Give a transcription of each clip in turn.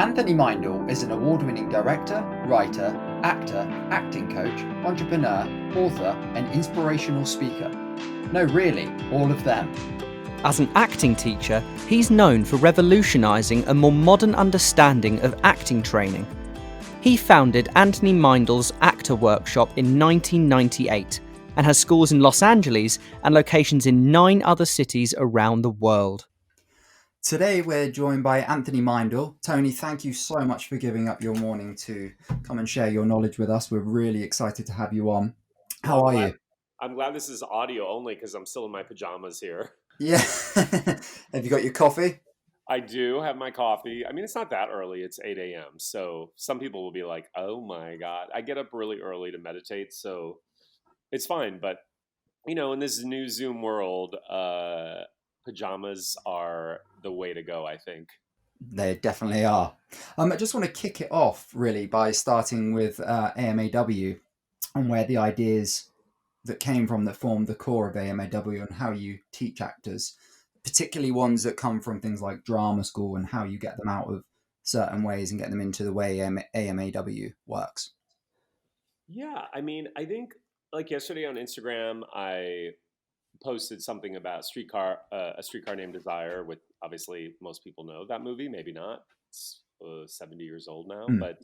Anthony Meindl is an award-winning director, writer, actor, acting coach, entrepreneur, author, and inspirational speaker. No, really, all of them. As an acting teacher, he's known for revolutionizing a more modern understanding of acting training. He founded Anthony Meindl's Actor Workshop in 1998 and has schools in Los Angeles and locations in 9 other cities around the world. Today we're joined by Anthony Meindl. Tony, thank you so much for giving up your morning to come and share your knowledge with us. We're really excited to have you on. How are you? I'm glad this is audio only because I'm still in my pajamas here. Yeah. Have you got your coffee? I do have my coffee. I mean, it's not that early. It's 8 a.m. So some people will be like, oh my God. I get up really early to meditate, so it's fine. But, in this new Zoom world, pajamas are the way to go, I think. They definitely are. I just want to kick it off really by starting with AMAW and where the ideas that came from that formed the core of AMAW and how you teach actors, particularly ones that come from things like drama school and how you get them out of certain ways and get them into the way AMAW works. Yeah, I mean, I think like yesterday on Instagram, I posted something about a streetcar named Desire, with obviously most people know that movie, maybe not. It's 70 years old now, but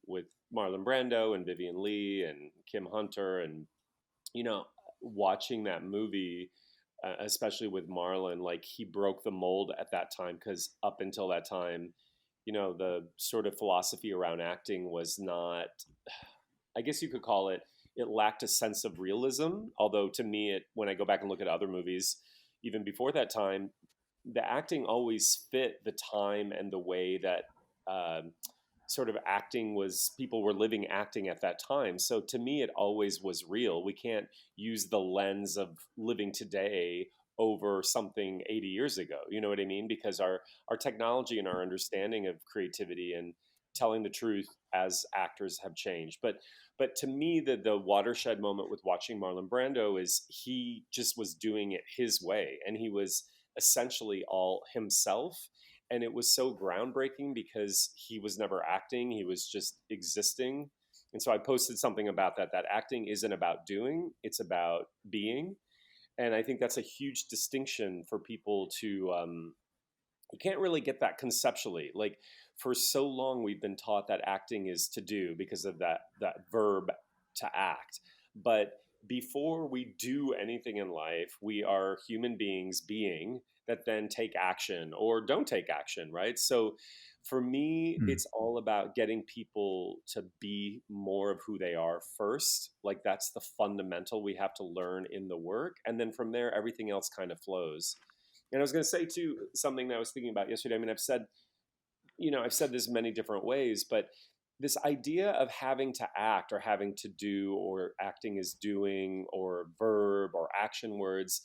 with Marlon Brando and Vivian Lee and Kim Hunter, and watching that movie, especially with Marlon, like he broke the mold at that time, because up until that time, the sort of philosophy around acting was not, I guess you could call it, it lacked a sense of realism. Although to me, when I go back and look at other movies, even before that time, the acting always fit the time and the way that sort of acting was, people were living acting at that time. So to me, it always was real. We can't use the lens of living today over something 80 years ago. You know what I mean? Because our technology and our understanding of creativity and telling the truth as actors have changed. But to me, the watershed moment with watching Marlon Brando is he just was doing it his way, and he was essentially all himself. And it was so groundbreaking because he was never acting, he was just existing. And so I posted something about that acting isn't about doing, it's about being. And I think that's a huge distinction for people to, you can't really get that conceptually. Like, for so long we've been taught that acting is to do because of that verb to act. But before we do anything in life, we are human beings being that then take action or don't take action, right? So for me, it's all about getting people to be more of who they are first. Like, that's the fundamental we have to learn in the work. And then from there, everything else kind of flows. And I was going to say too, something that I was thinking about yesterday. I mean, I've said this many different ways, but this idea of having to act or having to do, or acting is doing, or verb or action words,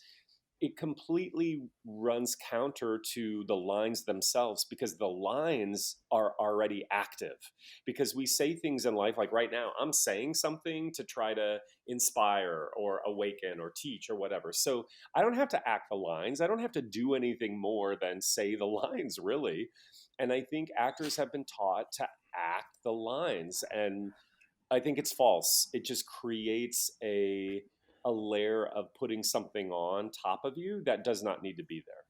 it completely runs counter to the lines themselves, because the lines are already active. Because we say things in life, like right now, I'm saying something to try to inspire or awaken or teach or whatever. So I don't have to act the lines. I don't have to do anything more than say the lines, really. And I think actors have been taught to act the lines. And I think it's false. It just creates a layer of putting something on top of you that does not need to be there.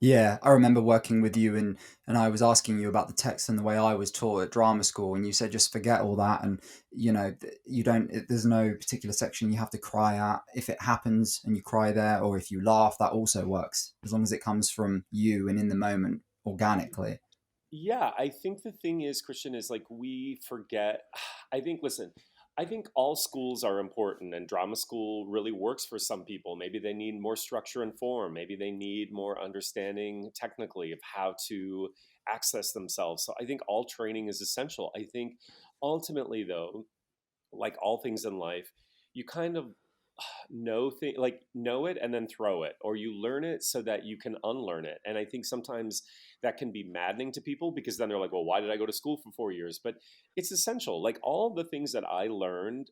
Yeah, I remember working with you and I was asking you about the text and the way I was taught at drama school, and you said just forget all that, and you don't, there's no particular section you have to cry at. If it happens and you cry there, or if you laugh, that also works as long as it comes from you and in the moment organically. Yeah, I think the thing is, Christian, is like we forget. Listen, I think all schools are important, and drama school really works for some people. Maybe they need more structure and form. Maybe they need more understanding technically of how to access themselves. So I think all training is essential. I think ultimately, though, like all things in life, you kind of know it and then throw it, or you learn it so that you can unlearn it. And I think sometimes that can be maddening to people, because then they're like, well, why did I go to school for 4 years? But it's essential. Like all the things that I learned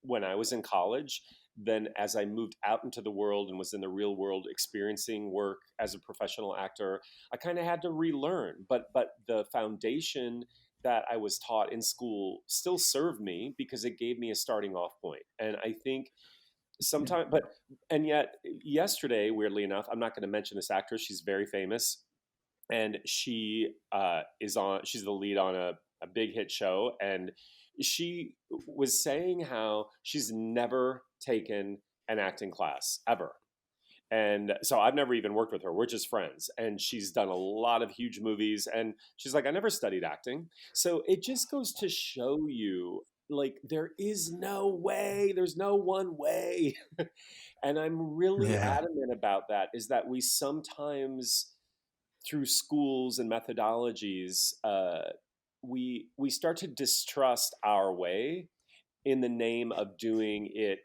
when I was in college, then as I moved out into the world and was in the real world experiencing work as a professional actor, I kind of had to relearn. But the foundation that I was taught in school still served me because it gave me a starting off point. And I think Yeah. sometimes, but and yet yesterday, weirdly enough, I'm not going to mention this actress. She's very famous, and she is on. She's the lead on a big hit show, and she was saying how she's never taken an acting class ever. And so I've never even worked with her. We're just friends. And she's done a lot of huge movies. And she's like, I never studied acting. So it just goes to show you, like, there is no way, there's no one way. And I'm really Yeah. adamant about that, is that we sometimes, through schools and methodologies, we start to distrust our way in the name of doing it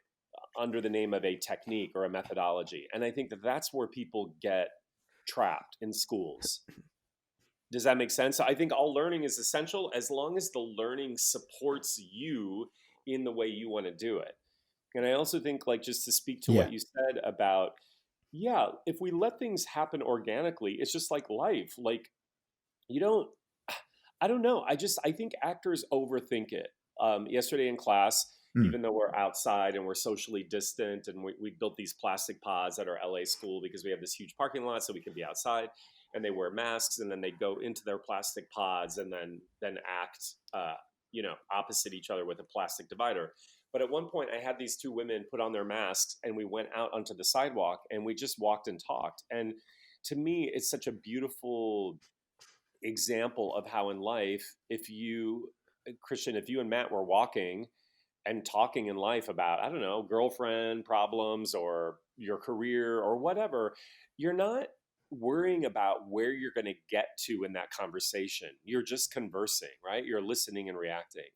under the name of a technique or a methodology. And I think that that's where people get trapped in schools. Does that make sense? So I think all learning is essential as long as the learning supports you in the way you want to do it. And I also think, like, just to speak to Yeah. what you said about, yeah, if we let things happen organically, it's just like life. Like, you don't, I don't know. I think actors overthink it. Yesterday in class, Mm. even though we're outside and we're socially distant, and we built these plastic pods at our LA school because we have this huge parking lot, so we can be outside. And they wear masks, and then they go into their plastic pods, and then act, opposite each other with a plastic divider. But at one point, I had these two women put on their masks, and we went out onto the sidewalk, and we just walked and talked. And to me, it's such a beautiful example of how in life, if you, Christian, if you and Matt were walking and talking in life about, I don't know, girlfriend problems or your career or whatever, you're not worrying about where you're going to get to in that conversation. You're just conversing, right? You're listening and reacting.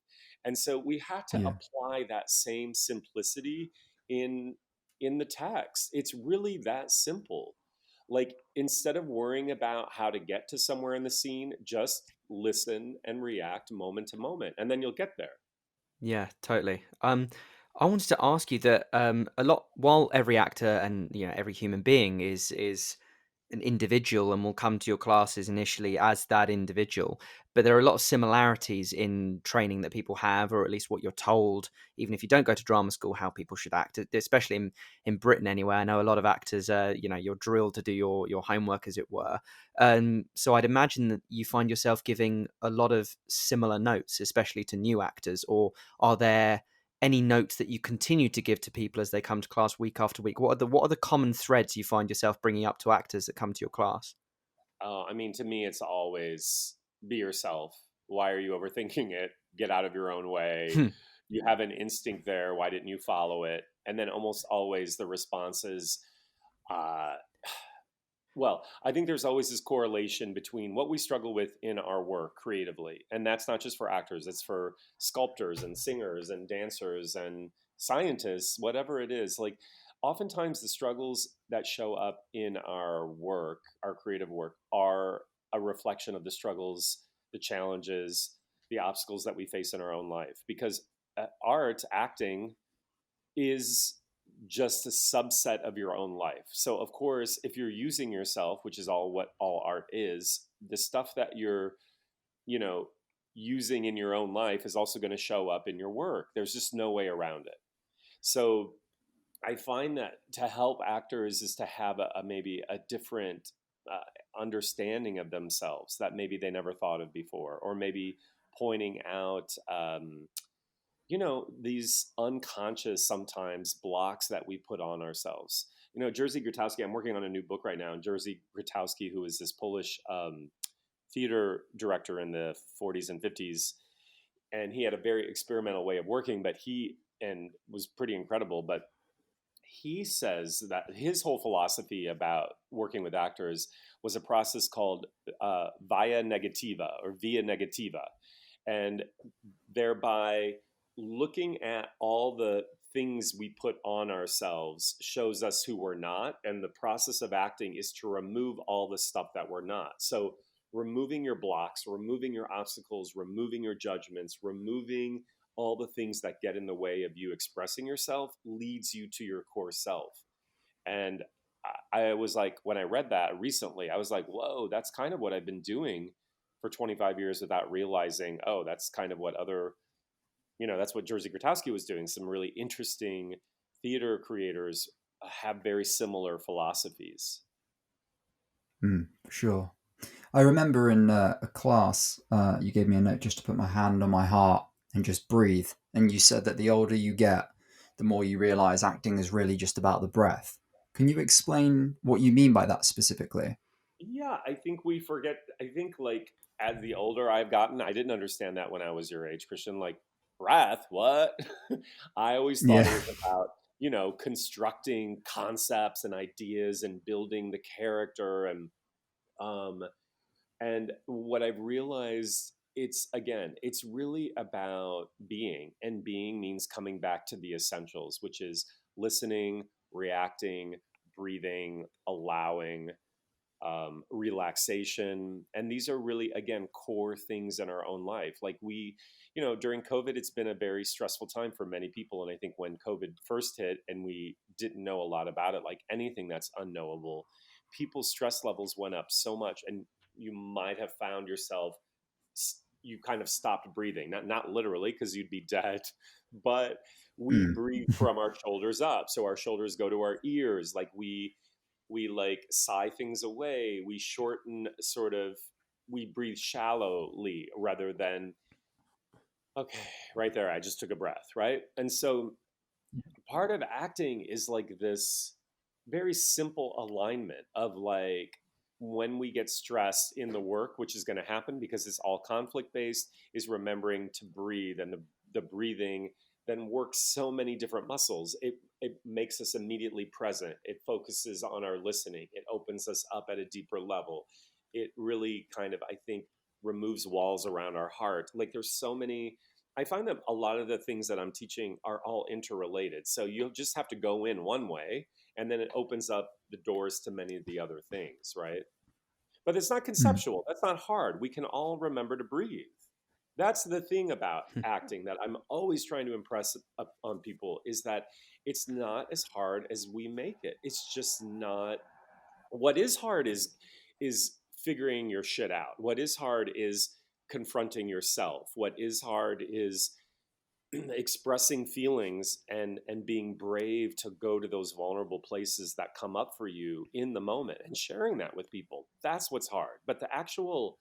And so we have to Yeah. apply that same simplicity in in the text. It's really that simple. Like, instead of worrying about how to get to somewhere in the scene, just listen and react moment to moment, and then you'll get there. Yeah, totally. I wanted to ask you that a lot while every actor and every human being is an individual and will come to your classes initially as that individual, but there are a lot of similarities in training that people have, or at least what you're told, even if you don't go to drama school, how people should act, especially in Britain anyway. I know a lot of actors, you're drilled to do your homework, as it were. So I'd imagine that you find yourself giving a lot of similar notes, especially to new actors, or are there any notes that you continue to give to people as they come to class week after week? What are the common threads you find yourself bringing up to actors that come to your class? I mean, to me, it's always be yourself. Why are you overthinking it? Get out of your own way. Hmm. You have an instinct there. Why didn't you follow it? And then almost always the response is, uh, well, I think there's always this correlation between what we struggle with in our work creatively. And that's not just for actors, it's for sculptors and singers and dancers and scientists, whatever it is. Like, oftentimes the struggles that show up in our work, our creative work, are a reflection of the struggles, the challenges, the obstacles that we face in our own life. Because art, acting, is just a subset of your own life. So of course, if you're using yourself, which is all what all art is, the stuff that you're, you know, using in your own life is also going to show up in your work. There's just no way around it. So I find that to help actors is to have a maybe a different understanding of themselves that maybe they never thought of before, or maybe pointing out these unconscious sometimes blocks that we put on ourselves. Jerzy Grotowski, I'm working on a new book right now, and Jerzy Grotowski, who is this Polish theater director in the 40s and 50s, and he had a very experimental way of working, but he and was pretty incredible. But he says that his whole philosophy about working with actors was a process called via negativa, or via negativa, and thereby looking at all the things we put on ourselves shows us who we're not. And the process of acting is to remove all the stuff that we're not. So removing your blocks, removing your obstacles, removing your judgments, removing all the things that get in the way of you expressing yourself leads you to your core self. And I was like, when I read that recently, I was like, whoa, that's kind of what I've been doing for 25 years without realizing, oh, that's kind of what other, that's what Jerzy Grotowski was doing. Some really interesting theater creators have very similar philosophies. For sure. I remember in a class, you gave me a note just to put my hand on my heart and just breathe. And you said that the older you get, the more you realize acting is really just about the breath. Can you explain what you mean by that specifically? Yeah, I think we forget. I think like as the older I've gotten, I didn't understand that when I was your age, Christian. Like breath, what? I always thought Yeah. it was about, constructing concepts and ideas and building the character um and what I've realized, it's really about being, and being means coming back to the essentials, which is listening, reacting, breathing, allowing, relaxation. And these are really, again, core things in our own life. Like during COVID, it's been a very stressful time for many people. And I think when COVID first hit and we didn't know a lot about it, like anything that's unknowable, people's stress levels went up so much. And you might have found yourself, you kind of stopped breathing, not literally because you'd be dead, but we Mm. breathe from our shoulders up. So our shoulders go to our ears. Like we like sigh things away. We shorten sort of, we breathe shallowly rather than, okay, right there, I just took a breath, right? And so part of acting is like this very simple alignment of like, when we get stressed in the work, which is going to happen because it's all conflict based, is remembering to breathe. And the breathing then works so many different muscles. It makes us immediately present. It focuses on our listening. It opens us up at a deeper level. It really kind of, I think, removes walls around our heart. Like there's so many, I find that a lot of the things that I'm teaching are all interrelated. So you'll just have to go in one way, and then it opens up the doors to many of the other things, right? But it's not Mm. conceptual. That's not hard. We can all remember to breathe. That's the thing about acting that I'm always trying to impress on people, is that it's not as hard as we make it. It's just not. What is hard is figuring your shit out. What is hard is confronting yourself. What is hard is expressing feelings and being brave to go to those vulnerable places that come up for you in the moment and sharing that with people. That's what's hard. But the actual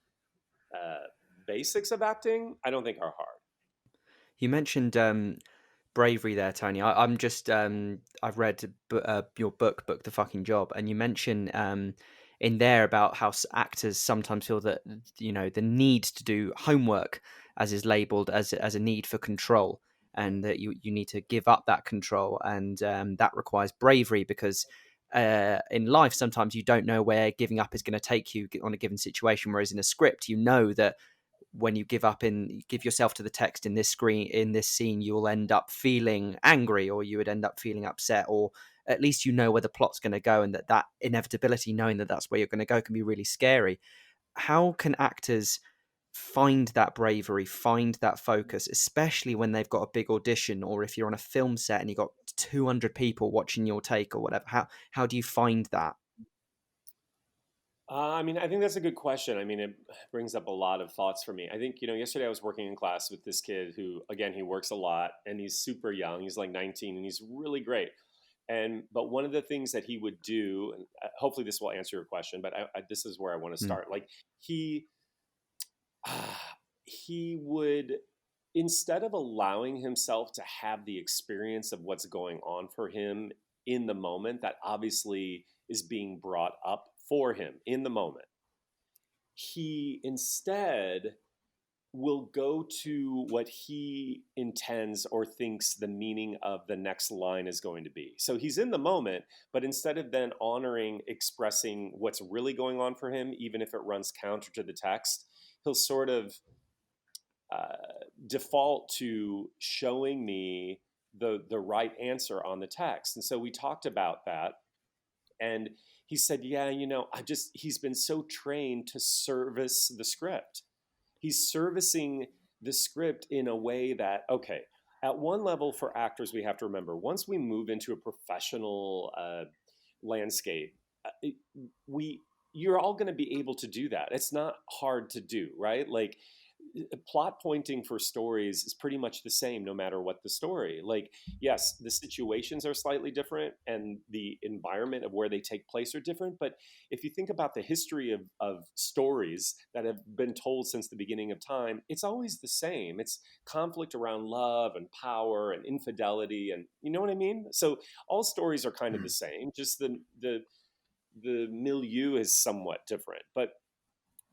uh, basics of acting, I don't think are hard. You mentioned bravery there, Tony. I'm just I've read your book, the fucking job, and you mention in there about how actors sometimes feel that the need to do homework, as is labelled as a need for control, and that you need to give up that control, and that requires bravery because. In life, sometimes you don't know where giving up is going to take you on a given situation. Whereas in a script, you know that when you give yourself to the text in this scene, you'll end up feeling angry, or you would end up feeling upset, or at least you know where the plot's going to go, and that inevitability, knowing that that's where you're going to go, can be really scary. How can actors find that bravery, find that focus, especially when they've got a big audition, or if you're on a film set and you've got 200 people watching your take or whatever? How do you find that? I mean, I think that's a good question. I mean, it brings up a lot of thoughts for me. I think, yesterday I was working in class with this kid who, again, he works a lot and he's super young. He's like 19 and he's really great. But one of the things that he would do, and hopefully this will answer your question, but this is where I want to Mm. start. Like he, he would, instead of allowing himself to have the experience of what's going on for him in the moment, that obviously is being brought up for him in the moment, he instead will go to what he intends or thinks the meaning of the next line is going to be. So he's in the moment, but instead of then honoring expressing what's really going on for him, even if it runs counter to the text, he'll sort of default to showing me the right answer on the text. And so we talked about that, and he said, "Yeah, he's been so trained to service the script. He's servicing the script in a way that, okay, at one level for actors, we have to remember once we move into a professional landscape, we you're all going to be able to do that. It's not hard to do, right? Like plot pointing for stories is pretty much the same no matter what the story. Like, yes, the situations are slightly different and the environment of where they take place are different. But if you think about the history of stories that have been told since the beginning of time, it's always the same. It's conflict around love and power and infidelity, and you know what I mean? So all stories are kind of the Mm. same, just the milieu is somewhat different. But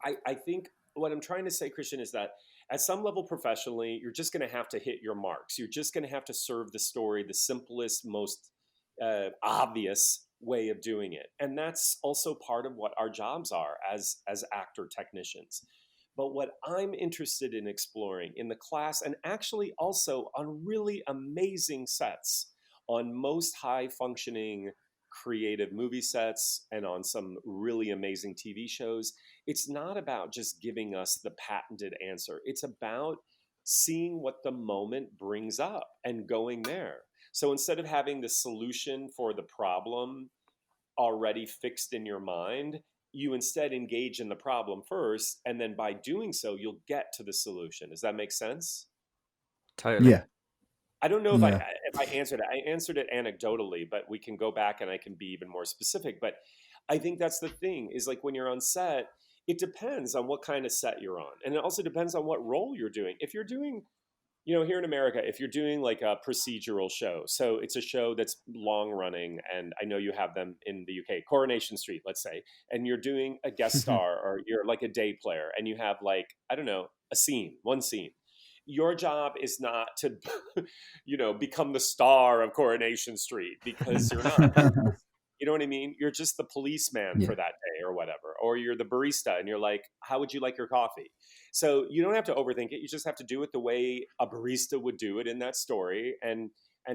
I think what I'm trying to say, Christian, is that at some level professionally, you're just going to have to hit your marks. You're just going to have to serve the story the simplest, most obvious way of doing it. And that's also part of what our jobs are as actor technicians. But what I'm interested in exploring in the class, and actually also on really amazing sets, on most high functioning creative movie sets and on some really amazing TV shows, it's not about just giving us the patented answer. It's about seeing what the moment brings up and going there. So instead of having the solution for the problem already fixed in your mind, you instead engage in the problem first. And then by doing so, you'll get to the solution. Does that make sense? Totally. Yeah, I don't know yeah. if I answered it. I answered it anecdotally, but we can go back and I can be even more specific. But I think that's the thing is like when you're on set, it depends on what kind of set you're on. And it also depends on what role you're doing. If you're doing, here in America, if you're doing like a procedural show, so it's a show that's long running, and I know you have them in the UK, Coronation Street, let's say, and you're doing a guest star or you're like a day player and you have like, I don't know, one scene. Your job is not to, become the star of Coronation Street because you're not. You're just, you know what I mean? You're just the policeman for Yeah. that day or whatever. Or you're the barista and you're like, how would you like your coffee? So you don't have to overthink it. You just have to do it the way a barista would do it in that story and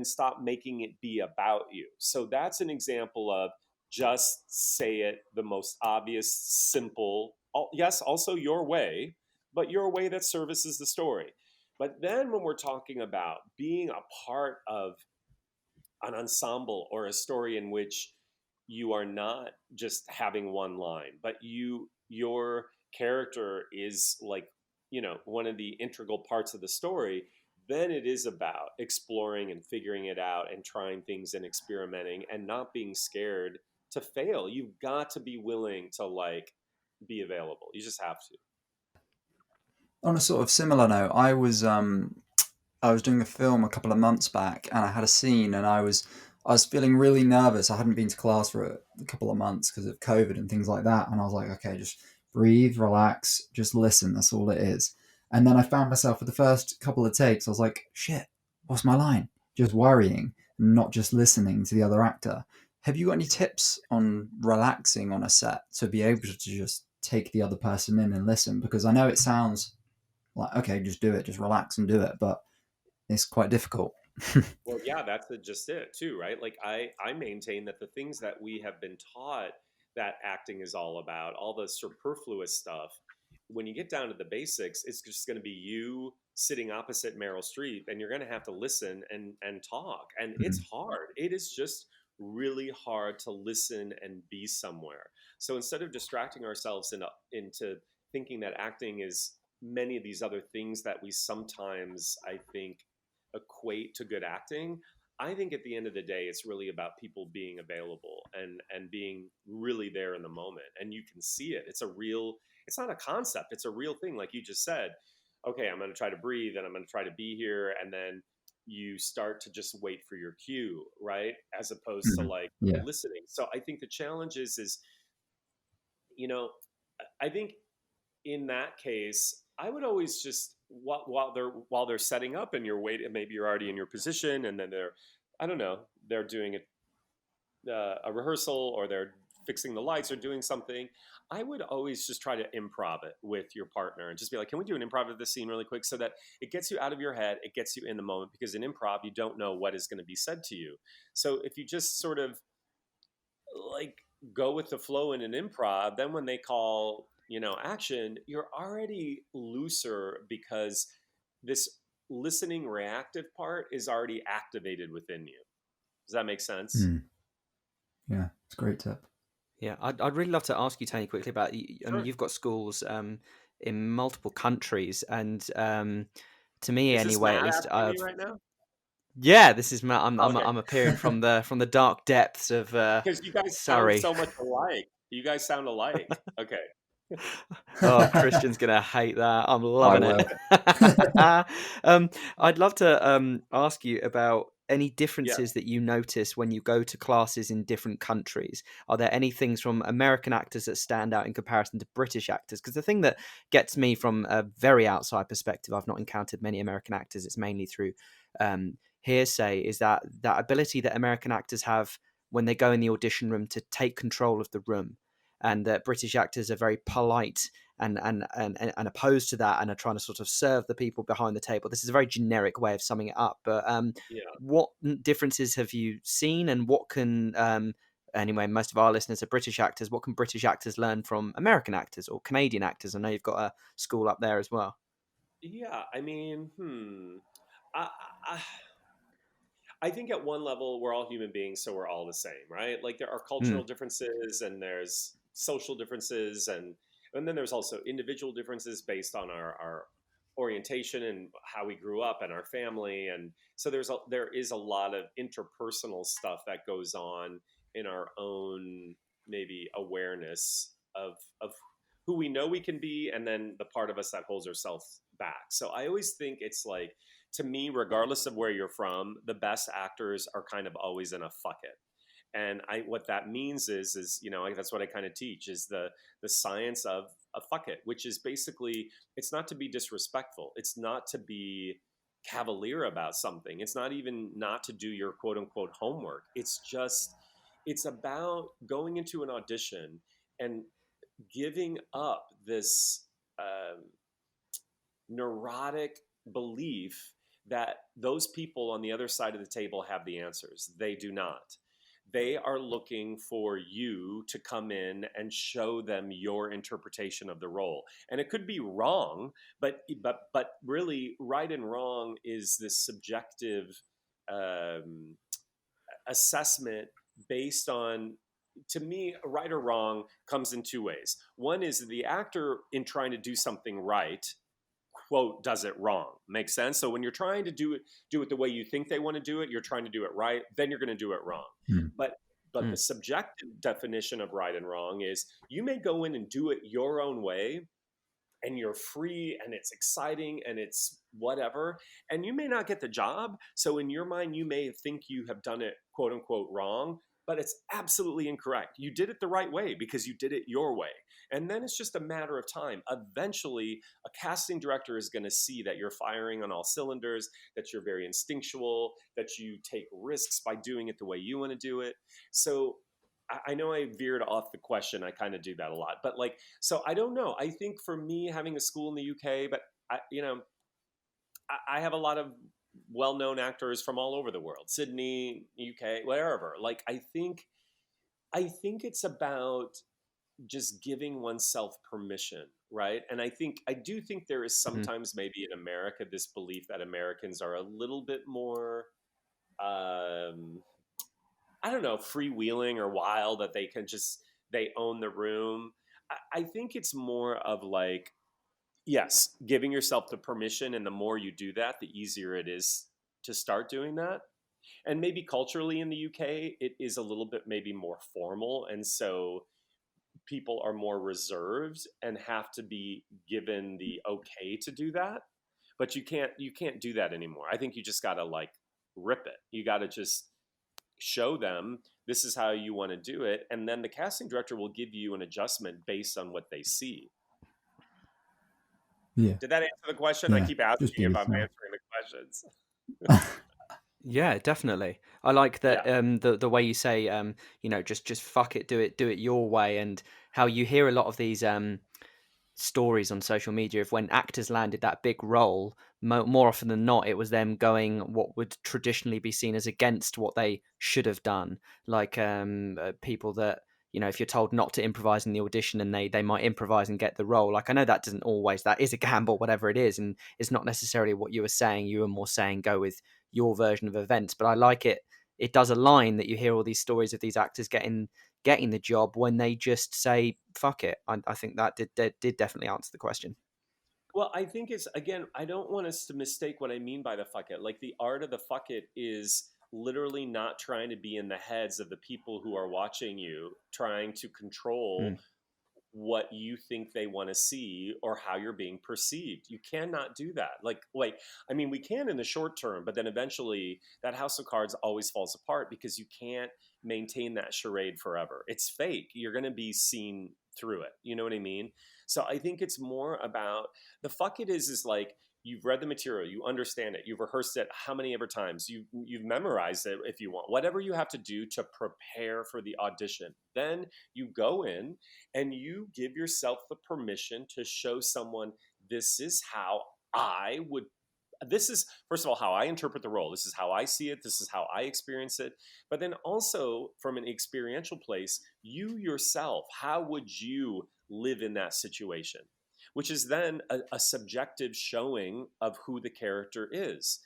stop making it be about you. So that's an example of just say it the most obvious, simple, yes, also your way, but your way that services the story. But then when we're talking about being a part of an ensemble or a story in which you are not just having one line, but your character is like, one of the integral parts of the story, then it is about exploring and figuring it out and trying things and experimenting and not being scared to fail. You've got to be willing to like be available. You just have to. On a sort of similar note, I was doing a film a couple of months back, and I had a scene, and I was feeling really nervous. I hadn't been to class for a couple of months because of COVID and things like that, and I was like, okay, just breathe, relax, just listen. That's all it is. And then I found myself for the first couple of takes, I was like, shit, what's my line? Just worrying, not just listening to the other actor. Have you got any tips on relaxing on a set to be able to just take the other person in and listen? Because I know it sounds like, okay, just do it, just relax and do it, but it's quite difficult. Well, yeah, that's just it too, right? Like I maintain that the things that we have been taught that acting is all about, all the superfluous stuff, when you get down to the basics, it's just going to be you sitting opposite Meryl Streep, and you're going to have to listen and talk, and it's Mhm. hard. It is just really hard to listen and be somewhere. So instead of distracting ourselves into thinking that acting is many of these other things that we sometimes, I think, equate to good acting. I think at the end of the day, it's really about people being available and being really there in the moment. And you can see it. It's a real, it's not a concept, it's a real thing. Like you just said, okay, I'm going to try to breathe and I'm going to try to be here. And then you start to just wait for your cue, right? As opposed to Mhm. like Yeah. listening. So I think the challenge is, you know, I think in that case, I would always just while they're setting up and you're waiting, maybe you're already in your position, and then they're, I don't know, they're doing a rehearsal or they're fixing the lights or doing something. I would always just try to improv it with your partner and just be like, can we do an improv of this scene really quick so that it gets you out of your head, it gets you in the moment, because in improv you don't know what is going to be said to you. So if you just sort of like go with the flow in an improv, then when they call, action, you're already looser because this listening reactive part is already activated within you. Does that make sense? Mm. Yeah, it's a great tip. Yeah, I'd really love to ask you, Tony, quickly about. I mean, Sure. you've got schools in multiple countries, and to me, Is this anyway, at Matt least, asking me right now? yeah, this is Matt. I'm Okay. I'm appearing from the dark depths of Because you guys sound Surrey. so much alike. You guys sound alike. Okay. Oh, Christian's gonna hate that. I'm I loving it. will. I'd love to ask you about any Yeah. differences that you notice when you go to classes in different countries. Are there any things from American actors that stand out in comparison to British actors? Because the thing that gets me from a very outside perspective, I've not encountered many American actors. It's mainly through hearsay. Is that ability that American actors have when they go in the audition room to take control of the room, and that British actors are very polite and opposed to that and are trying to sort of serve the people behind the table. This is a very generic way of summing it up, but Yeah. what differences have you seen, and what can anyway, most of our listeners are British actors. What can British actors learn from American actors or Canadian actors? I know you've got a school up there as well. Yeah. I mean, I, I, I think at one level we're all human beings, so we're all the same, right? Like there are Mm, cultural differences and there's social differences, and then there's also individual differences based on our orientation and how we grew up and our family, and so there is a lot of interpersonal stuff that goes on in our own maybe awareness of who we know we can be, and then the part of us that holds ourselves back. So I always think it's like, to me, regardless of where you're from, the best actors are kind of always in a fuck it. And I, what that means is that's what I kind of teach, is the science of a fuck it, which is basically, it's not to be disrespectful, it's not to be cavalier about something, it's not even not to do your quote unquote homework. It's just, it's about going into an audition and giving up this um, neurotic belief that those people on the other side of the table have the answers. They do not. They are looking for you to come in and show them your interpretation of the role. And it could be wrong, but really right and wrong is this subjective um, assessment based on, to me, right or wrong comes in two ways. One is the actor, in trying to do something right, quote, does it wrong. Makes sense? So when you're trying to do it the way you think they want to do it, you're trying to do it right, then you're going to do it wrong. Mm. but but the mm, subjective definition of right and wrong is, you may go in and do it your own way, and you're free and it's exciting and it's whatever, and you may not get the job, so in your mind you may think you have done it quote unquote wrong, but it's absolutely incorrect. You did it the right way because you did it your way. And then it's just a matter of time. Eventually a casting director is going to see that you're firing on all cylinders, that you're very instinctual, that you take risks by doing it the way you want to do it. So I know I veered off the question. I kind of do that a lot, but like, so I don't know. I think for me, having a school in the UK, but I have a lot of well-known actors from all over the world, Sydney, UK, wherever. Like, I think it's about just giving oneself permission, right? And I do think there is mhm, sometimes maybe in America this belief that Americans are a little bit more um I don't know, freewheeling or wild, that they can just, they own the room. I think it's more of like, yes, giving yourself the permission, and the more you do that, the easier it is to start doing that. And maybe culturally in the UK, it is a little bit maybe more formal, and so people are more reserved and have to be given the okay to do that. But you can't do that anymore. I think you just got to like rip it. You got to just show them this is how you want to do it, and then the casting director will give you an adjustment based on what they see. Yeah, Did that answer the question? I yeah. keep asking Just be if I'm yourself. answering the questions. yeah, definitely. I like Yeah. that the way you say just fuck it, do it your way, and how you hear a lot of these stories on social media of when actors landed that big role. More often than not, it was them going what would traditionally be seen as against what they should have done, like people that if you're told not to improvise in the audition and they might improvise and get the role. Like, I know that doesn't always, that is a gamble, whatever it is, and it's not necessarily what you were saying. You were more saying go with your version of events, but I like it. It does align that you hear all these stories of these actors getting the job when they just say fuck it. I think that did definitely answer the question. Well, I think it's, again, I don't want us to mistake what I mean by the fuck it. Like, the art of the fuck it is literally not trying to be in the heads of the people who are watching you, trying to control Mm. what you think they want to see or how you're being perceived. You cannot do that. Like I mean, we can in the short term, but then eventually that house of cards always falls apart because you can't maintain that charade forever. It's fake. You're going to be seen through it. You know what I mean? So I think it's more about the fuck it is like, you've read the material, you understand it, you've rehearsed it how many ever times, you've memorized it if you want, whatever you have to do to prepare for the audition. Then you go in and you give yourself the permission to show someone, this is how I would, this is, first of all, how I interpret the role, this is how I see it, this is how I experience it. But then also from an experiential place, you yourself, how would you live in that situation, which is then a subjective showing of who the character is.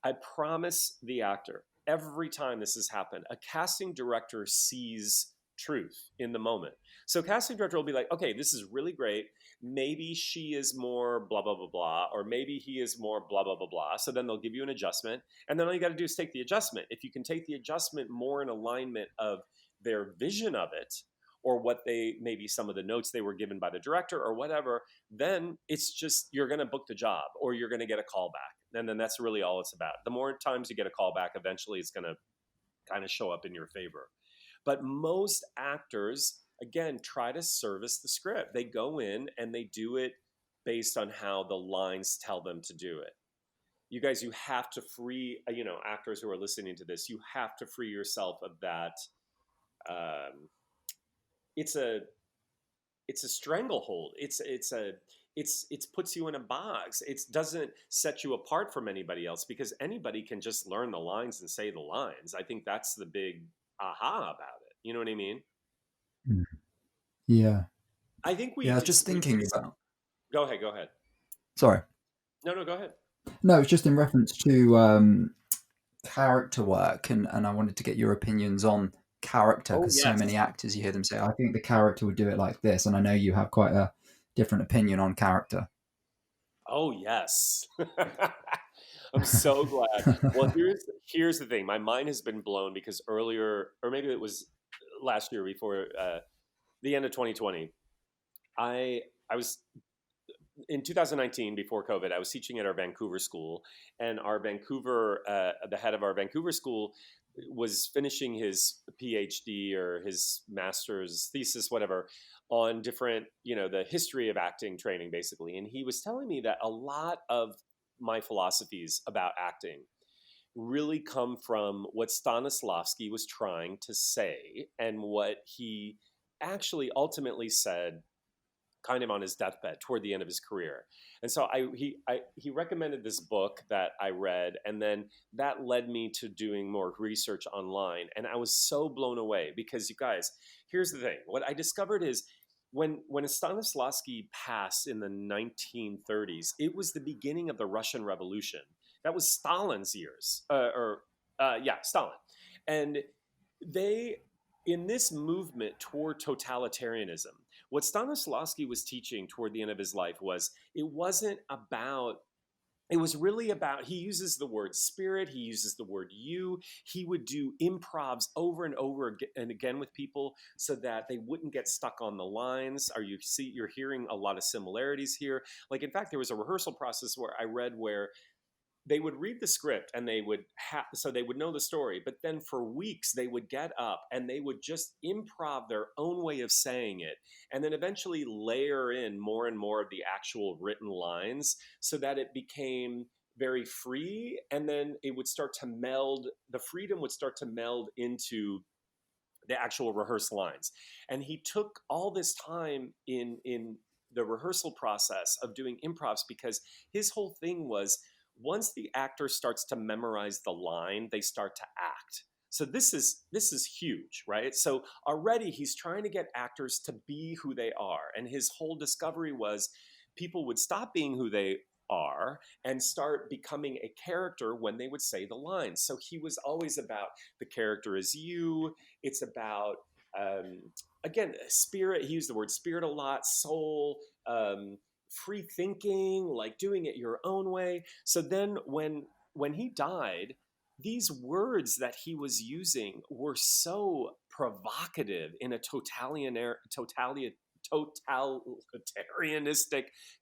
I promise the actor, every time this has happened, a casting director sees truth in the moment. So casting director will be like, okay, this is really great. Maybe she is more blah, blah, blah, blah, or maybe he is more blah, blah, blah, blah. So then they'll give you an adjustment. And then all you got to do is take the adjustment. If you can take the adjustment more in alignment of their vision of it, or what they, maybe some of the notes they were given by the director or whatever, then it's just, you're going to book the job or you're going to get a call back. And then that's really all it's about. The more times you get a call back, eventually it's going to kind of show up in your favor. But most actors, again, try to service the script. They go in and they do it based on how the lines tell them to do it. You guys, you have to free, actors who are listening to this, you have to free yourself of that. It's a it's a stranglehold. It's puts you in a box. It doesn't set you apart from anybody else because anybody can just learn the lines and say the lines. I think that's the big aha about it. You know what I mean? Mm. Yeah. I think Yeah, I was just thinking about. Go ahead. Go ahead. Sorry. No, go ahead. No, it's just in reference to character work, and I wanted to get your opinions on character Oh because so yes. many actors you hear them say, "I think the character would do it like this," and I know you have quite a different opinion on character. Oh yes. I'm so glad. Well, here's the thing. My mind has been blown because earlier, or maybe it was last year before the end of 2020, I I was in 2019 before COVID. I was teaching at our Vancouver school, and the head of our Vancouver school was finishing his PhD or his master's thesis, whatever, on different, the history of acting training, basically. And he was telling me that a lot of my philosophies about acting really come from what Stanislavski was trying to say and what he actually ultimately said kind of on his deathbed toward the end of his career. And so he recommended this book that I read, and then that led me to doing more research online. And I was so blown away because, you guys, here's the thing. What I discovered is when Stanislavski passed in the 1930s, it was the beginning of the Russian Revolution. That was Stalin's years, Stalin. And they, in this movement toward totalitarianism, what Stanislavski was teaching toward the end of his life was it was really about, he uses the word spirit, he uses the word you. He would do improvs over and over and again with people so that they wouldn't get stuck on the lines. You're hearing a lot of similarities here. Like, in fact, there was a rehearsal process where I read where they would read the script and they would so they would know the story, but then for weeks they would get up and they would just improv their own way of saying it, and then eventually layer in more and more of the actual written lines so that it became very free. And then it would start to meld, the freedom would start to meld into the actual rehearsed lines. And he took all this time in the rehearsal process of doing improvs because his whole thing was, once the actor starts to memorize the line, they start to act. So this is huge, right? So already he's trying to get actors to be who they are, and his whole discovery was people would stop being who they are and start becoming a character when they would say the lines. So he was always about the character is you. It's about um, again spirit. He used the word spirit a lot, soul, free thinking, like doing it your own way. So then when he died, these words that he was using were so provocative in a totalitarianistic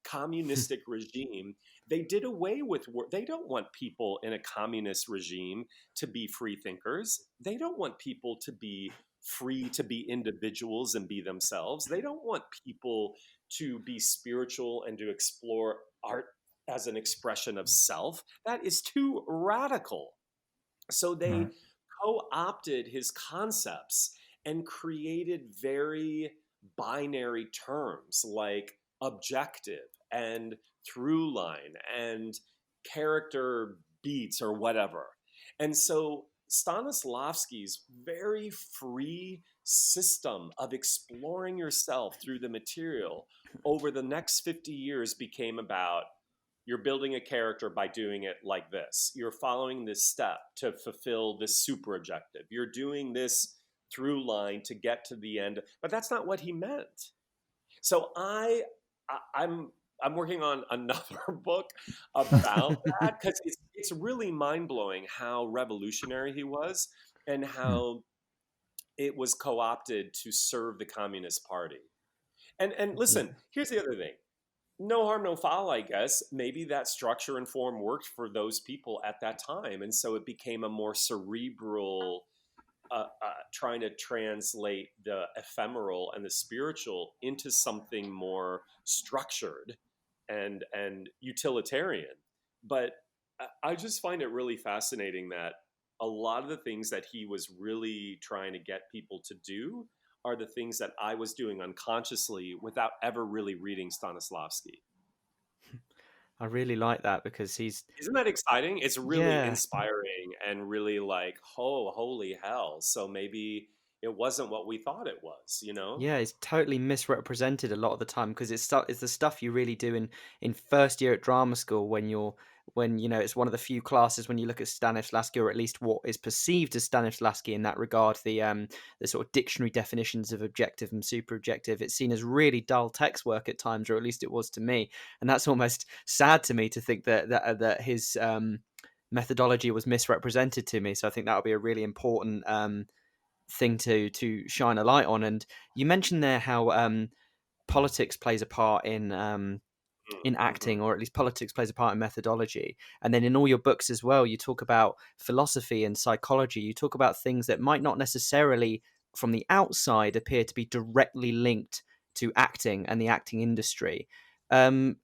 communistic regime. They did away with they don't want people in a communist regime to be free thinkers. They don't want people to be free to be individuals and be themselves. They don't want people to be spiritual and to explore art as an expression of self. That is too radical. So they Right. co opted his concepts and created very binary terms like objective and through line and character beats or whatever. And so Stanislavski's very free system of exploring yourself through the material over the next 50 years became about you're building a character by doing it like this. You're following this step to fulfill this super objective. You're doing this through line to get to the end. But that's not what he meant. So I'm I'm working on another book about that because it's really mind blowing how revolutionary he was and Mm. how it was co opted to serve the Communist Party. And listen, Yeah. here's the other thing, no harm, no foul, I guess. Maybe that structure and form worked for those people at that time. And so it became a more cerebral, trying to translate the ephemeral and the spiritual into something more structured and utilitarian. But I just find it really fascinating that a lot of the things that he was really trying to get people to do are the things that I was doing unconsciously without ever really reading Stanislavski. I really like that because he's, Isn't that exciting? It's really yeah, inspiring and really like, oh, holy hell. So maybe it wasn't what we thought it was, you know? yeah, it's totally misrepresented a lot of the time because it's the stuff you really do in first year at drama school when you're when you know it's one of the few classes when you look at Stanislavski, or at least what is perceived as Stanislavski in that regard, the sort of dictionary definitions of objective and super objective. It's seen as really dull text work at times, or at least it was to me, and that's almost sad to me to think that his methodology was misrepresented to me. So I think that would be a really important thing to shine a light on. And you mentioned there how politics plays a part in Mm-hmm. acting, or at least politics plays a part in methodology. And then in all your books as well, you talk about philosophy and psychology. You talk about things that might not necessarily from the outside appear to be directly linked to acting and the acting industry. Um,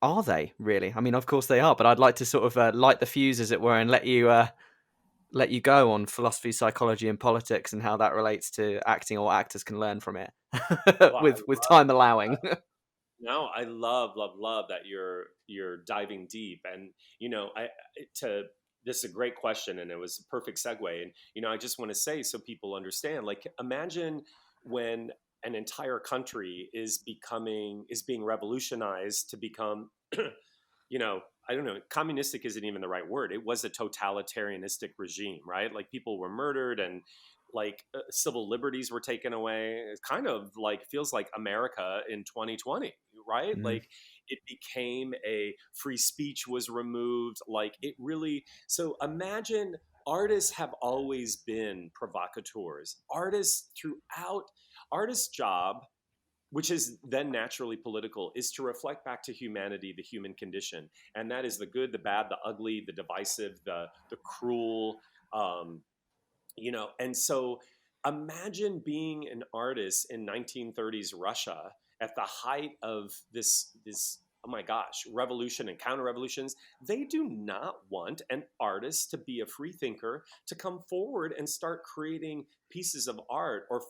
are they really? I mean, of course they are, but I'd like to sort of light the fuse, as it were, and let you go on philosophy, psychology, and politics, and how that relates to acting, or what actors can learn from it, Well, with time allowing. no, I love that you're diving deep, and I to this is a great question, and it was a perfect segue. And I just want to say so people understand. Like, imagine when an entire country is being revolutionized to become I don't know, communistic isn't even the right word. It was a totalitarianistic regime, right? Like people were murdered and like civil liberties were taken away. It kind of like feels like America in 2020, right? Mm, Like it became a free speech was removed. Like it really, so imagine artists have always been provocateurs. Artists throughout, artists' job, which is then naturally political, is to reflect back to humanity, the human condition, and that is the good, the bad, the ugly, the divisive, the cruel, um, And so, imagine being an artist in 1930s Russia at the height of this. Oh my gosh, revolution and counter revolutions. They do not want an artist to be a free thinker to come forward and start creating pieces of art or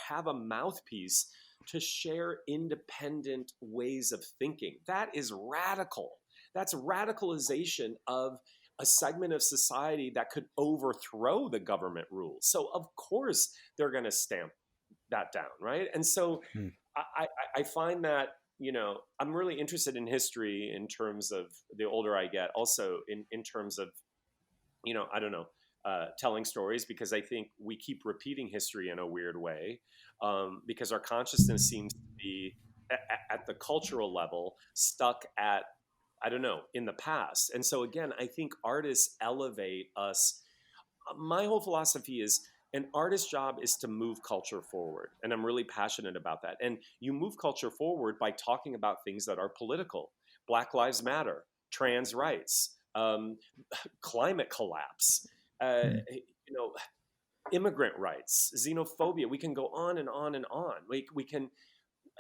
have a mouthpiece to share independent ways of thinking. That is radical. That's radicalization of a segment of society that could overthrow the government rules. So of course they're going to stamp that down, right? And so Mm. I find that, I'm really interested in history in terms of the older I get, also in terms of, I don't know, telling stories, because I think we keep repeating history in a weird way, because our consciousness seems to be at the cultural level stuck at, I don't know, in the past. And so again, I think artists elevate us. My whole philosophy is an artist's job is to move culture forward. And I'm really passionate about that. And you move culture forward by talking about things that are political. Black Lives Matter, trans rights, climate collapse, Mm. you know, immigrant rights, xenophobia. We can go on and on and on. We can,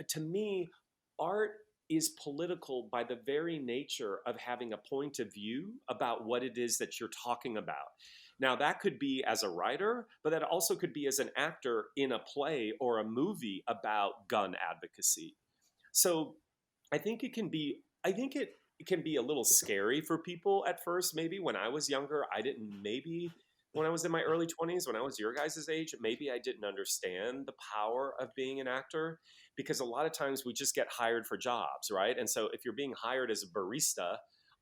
to me, art is political by the very nature of having a point of view about what it is that you're talking about. Now, that could be as a writer, but that also could be as an actor in a play or a movie about gun advocacy. So I think it can be a little scary for people at first. Maybe when I was younger, I didn't. Maybe when I was in my early 20s, when I was your guys' age, maybe I didn't understand the power of being an actor, because a lot of times we just get hired for jobs, right? And so if you're being hired as a barista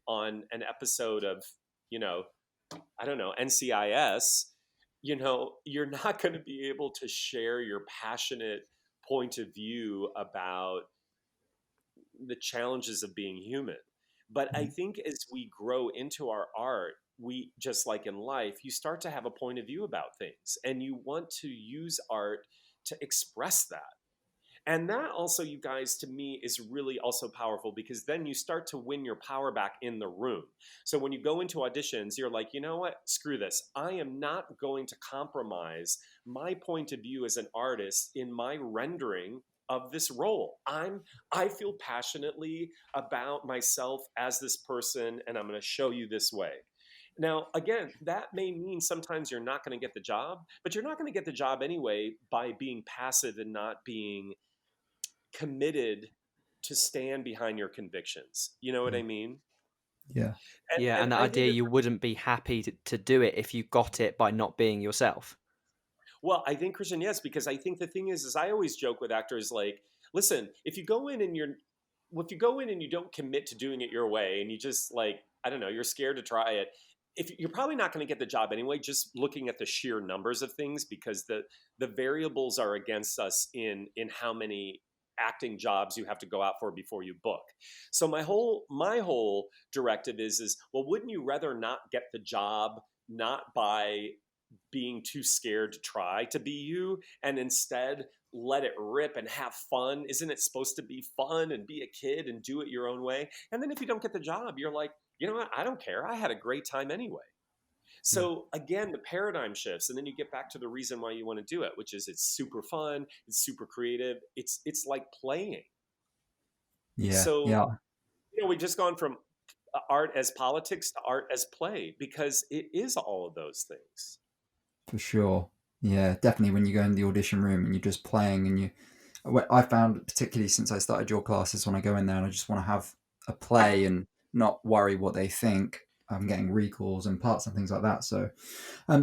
on an episode of, you know, I don't know, NCIS, you're not going to be able to share your passionate point of view about the challenges of being human. But I Mm. think as we grow into our art, we, just like in life, you start to have a point of view about things, and you want to use art to express that. And that also, you guys, to me, is really also powerful, because then you start to win your power back in the room. So when you go into auditions, you're like, you know what? Screw this. I am not going to compromise my point of view as an artist in my rendering of this role. I feel passionately about myself as this person, and I'm going to show you this way. Now, again, that may mean sometimes you're not going to get the job, but you're not going to get the job anyway by being passive and not being committed to stand behind your convictions. You know what I Mm. mean? Yeah. Yeah, And and the I think idea it's, you wouldn't be happy to do it if you got it by not being yourself. well, I think, Christian, yes, because I think the thing is I always joke with actors like, listen, if you go in and you don't commit to doing it your way, and you just, like, I don't know, you're scared to try it, if you're probably not going to get the job anyway, just looking at the sheer numbers of things, because the variables are against us in how many acting jobs you have to go out for before you book. So my whole directive is, well, wouldn't you rather not get the job, not by being too scared to try to be you, and instead let it rip and have fun? Isn't it supposed to be fun and be a kid and do it your own way? And then if you don't get the job, you're like, you know what? I don't care. I had a great time anyway. Mm. So again, the paradigm shifts, and then you get back to the reason why you want to do it, which is it's super fun, it's super creative, it's like playing. Yeah. So, Yeah. we just gone from art as politics to art as play, because it is all of those things. For sure. Yeah, definitely. When you go in the audition room and you're just playing, and I found, particularly since I started your classes, when I go in there and I just want to have a play and not worry what they think, I'm getting recalls and parts and things like that. So,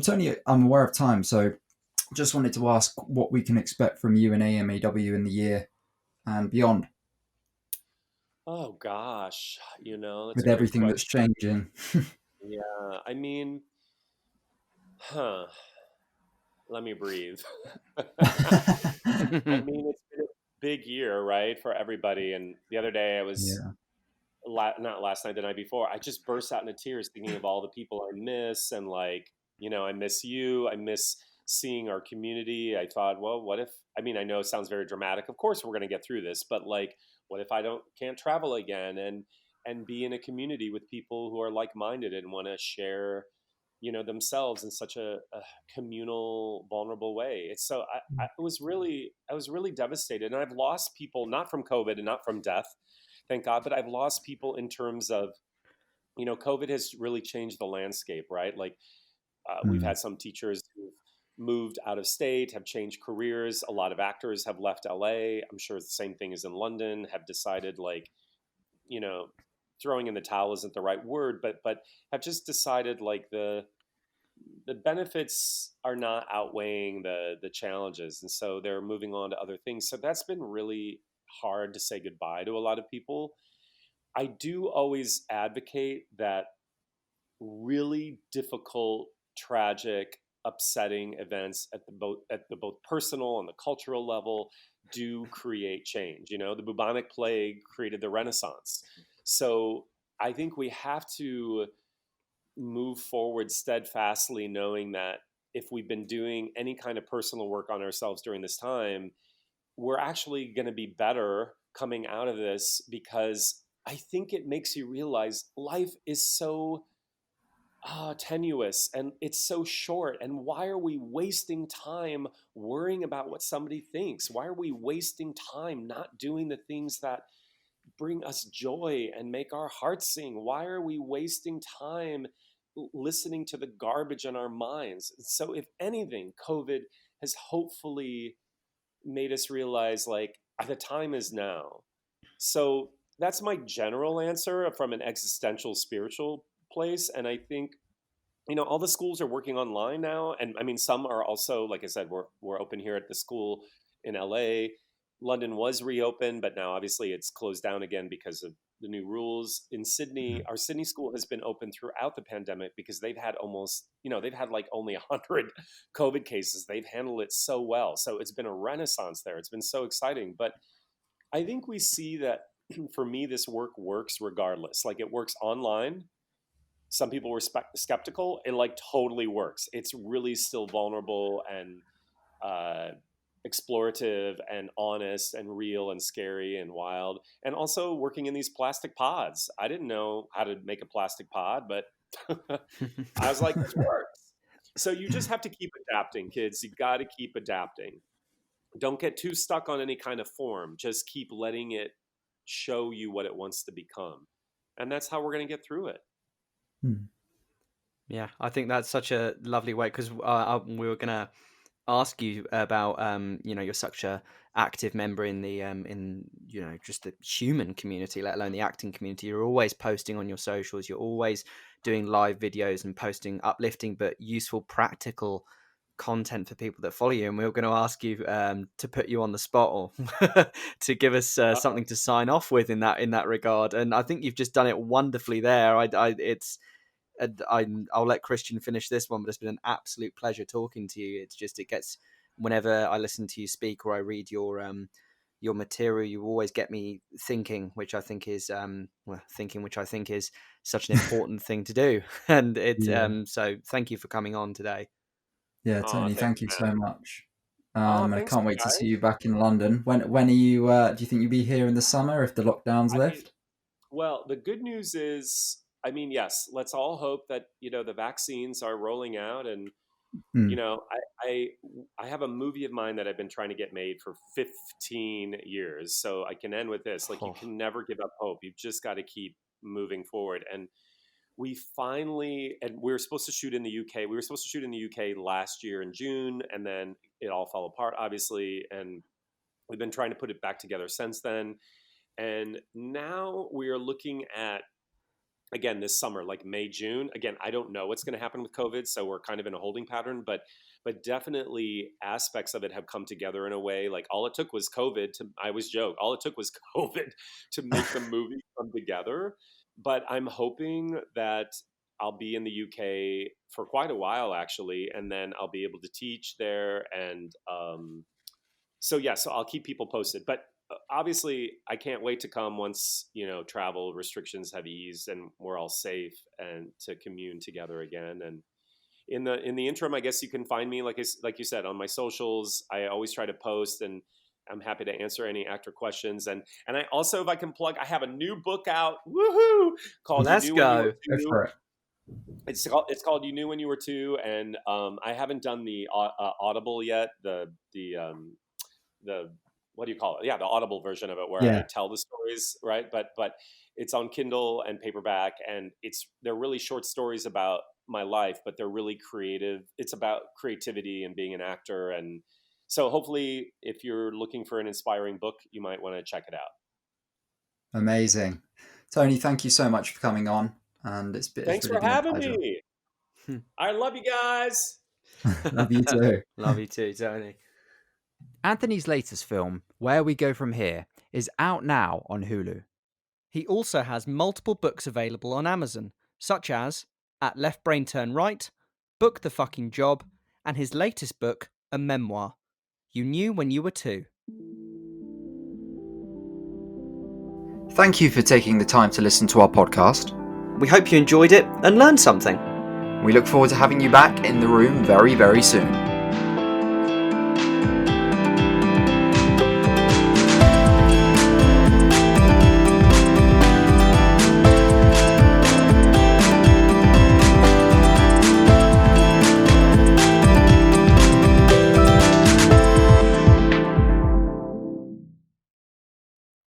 Tony, I'm aware of time, so just wanted to ask what we can expect from you and AMAW in the year and beyond, Oh gosh, that's a with great everything that's question. changing. Yeah, I mean, huh, let me breathe. I mean, it's been a big year, right, for everybody. And the other day, I was Yeah. not last night, the night before, I just burst out into tears thinking of all the people I miss, and, like, I miss you. I miss seeing our community. I thought, well, what if? I mean, I know it sounds very dramatic. Of course, we're going to get through this, but, like, what if I can't travel again and be in a community with people who are like minded and want to share, themselves in such a communal, vulnerable way. It's so I was really devastated, and I've lost people not from COVID and not from death, thank God, but I've lost people in terms of, COVID has really changed the landscape, right? Like, we've Mm. had some teachers who've moved out of state, have changed careers. A lot of actors have left LA. I'm sure the same thing is in London, have decided, like, you know, throwing in the towel isn't the right word, but have just decided like the benefits are not outweighing the challenges, and so they're moving on to other things. So that's been really hard to say goodbye to a lot of people. I do always advocate that really difficult, tragic, upsetting events at the both personal and the cultural level do create change. You know, the bubonic plague created the Renaissance. So I think we have to move forward steadfastly, knowing that if we've been doing any kind of personal work on ourselves during this time, we're actually going to be better coming out of this, because I think it makes you realize life is so tenuous and it's so short. And why are we wasting time worrying about what somebody thinks? Why are we wasting time not doing the things that bring us joy and make our hearts sing? Why are we wasting time listening to the garbage in our minds? So, if anything, COVID has hopefully made us realize like the time is now. So, that's my general answer from an existential spiritual place. And I think, you know, all the schools are working online now, and I mean some are also, like I said, we're open here at the school in LA. London was reopened, but now obviously it's closed down again because of the new rules. In Sydney, Mhm. our Sydney school has been open throughout the pandemic because they've had almost, you know, they've had like only 100 COVID cases. They've handled it so well, so it's been a renaissance there. It's been so exciting. But I think we see that for me this work works regardless. Like it works online. Some people were skeptical. It like totally works. It's really still vulnerable and uh, explorative and honest and real and scary and wild. And also working in these plastic pods. I didn't know how to make a plastic pod, but I was like, this works. So you just have to keep adapting, kids. You got to keep adapting. Don't get too stuck on any kind of form. Just keep letting it show you what it wants to become. And that's how we're going to get through it. Hmm. Yeah, I think that's such a lovely way, because we were gonna ask you about you're such a active member in the in just the human community, let alone the acting community. You're always posting on your socials. You're always doing live videos and posting uplifting but useful, practical content for people that follow you. And we were going to ask you to put you on the spot, or to give us Uh-oh. something to sign off with in that regard. And I think you've just done it wonderfully there. I'll let Christian finish this one, but it's been an absolute pleasure talking to you. It gets, whenever I listen to you speak or I read your material, you always get me thinking, which I think is which I think is such an important thing to do. And Yeah. so thank you for coming on today. Yeah, Oh, Tony, thanks, thank you so man. much. Oh, And I thanks, can't wait to see you guys. back in London. When are you? Do you think you'll be here in the summer if the lockdowns I mean, lift? well, the good news is, I mean, yes, let's all hope that, you know, the vaccines are rolling out. And, you Hmm. know, I have a movie of mine that I've been trying to get made for 15 years. So I can end with this. Like, you Oh, can never give up hope. You've just got to keep moving forward. And we finally, and we were supposed to shoot in the UK. We were supposed to shoot in the UK last year in June, and then it all fell apart, obviously. And we've been trying to put it back together since then. And now we are looking at, again, this summer, like May, June. Again, I don't know what's going to happen with COVID, so we're kind of in a holding pattern, but definitely aspects of it have come together in a way. Like all it took was COVID to, I always joke, all it took was COVID to make the movie come together. But I'm hoping that I'll be in the UK for quite a while actually, and then I'll be able to teach there. And so yeah, so I'll keep people posted. But obviously, I can't wait to come once, you know, travel restrictions have eased and we're all safe, and to commune together again. And in the interim, I guess you can find me, like you said, on my socials. I always try to post, and I'm happy to answer any actor questions. And I also, if I can plug, I have a new book out, woohoo, called "You let's Knew When You Were go. Two." For it. It's called "You Knew When You Were Two," and I haven't done the Audible yet. The what do you call it? Yeah, the Audible version of it where I Yeah, tell the stories, right? But it's on Kindle and paperback, and they're really short stories about my life, but they're really creative. It's about creativity and being an actor, and so hopefully, if you're looking for an inspiring book, you might want to check it out. amazing. Tony, thank you so much for coming on, and it's Thanks really for been a having pleasure. me. I love you guys. Love you too. Love you too, Tony. Anthony's latest film, Where We Go From Here, is out now on Hulu. He also has multiple books available on Amazon, such as At Left Brain Turn Right, Book the Fucking Job, and his latest book, a memoir, You Knew When You Were Two. Thank you for taking the time to listen to our podcast. We hope you enjoyed it and learned something. We look forward to having you back in the room very, very soon.